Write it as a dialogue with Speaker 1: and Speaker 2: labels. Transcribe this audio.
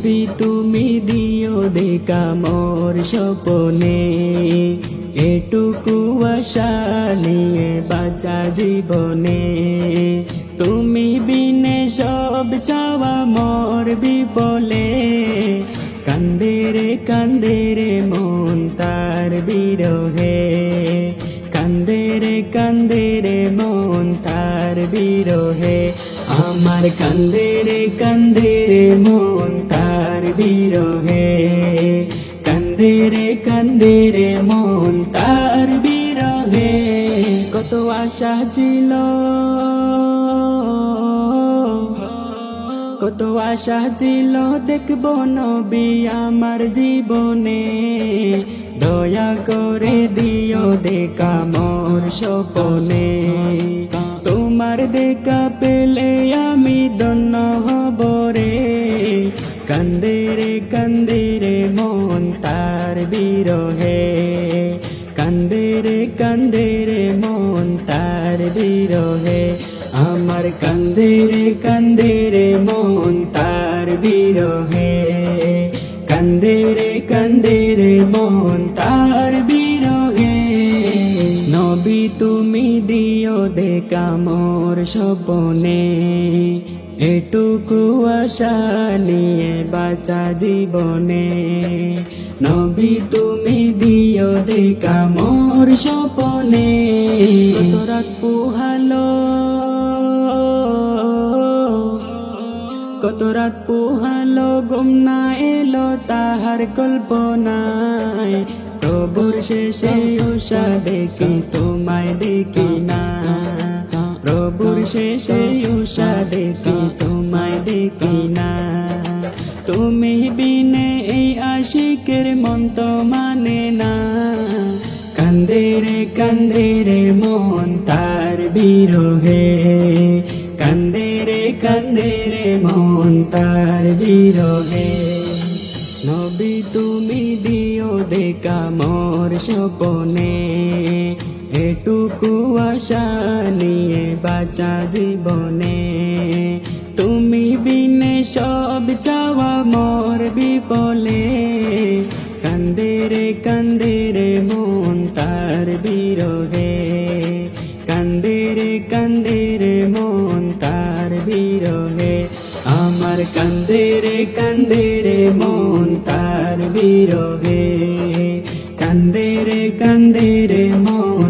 Speaker 1: নবী তুমি দিও দেখা মোর স্বপনে, এটুকু আশা নিয়ে বাঁচা জীবনে। তুমি বিনে সব চাওয়া মোর বিফলে, কান্দে রে মন তার বিরহে, কান্দে রে মন তার বিরহে। আমার কান্দে রে মন তার বিরহে, কান্দে রে মন তার বিরহে। কত আশা ছিল, কত আশা ছিল দেখব নবী আমার জীবনে, দয়া করে দিও দেখা মোর স্বপনে। তোমার দেখা পেলে আমি ধন্য হব রে, কান্দে রে মন তার বিরহে, কান্দে রে মন তার বিরহে। আমার কান্দে রে মন তার বিরহে, কান্দে রে মন তার বিরহে। নবী তুমি দিও দেখা মোর স্বপনে, এটুকু আশা নিয়ে বাঁচা জীবনে। নবী তুমি দিও দেখা মোর স্বপনে। কত রাত পোহালো, কত রাত পোহালো ঘুম না এলো তাহার কল্পনায়, প্রভুর শেষে উষা দেখি তোমায় দেখি না, প্রভুর শেষে উষা দেখি তোমায় দেখি না। তুমি বিনে এই আশিকের মন তো মানে না, কান্দে রে মন তার বিরহে, কান্দে রে মন তার বিরহে। নবী তুমি দিও দেখা মোর স্বপনে, এটুকু আশা নিয়ে বাঁচা জীবনে। তুমি বিনে সব চাওয়া মোর বিফলে, কান্দে রে মন তার বিরহে, কান্দে রে মন তার বিরহে। আমার কান্দে রে মন তার বিরহে, কান্দে রে মন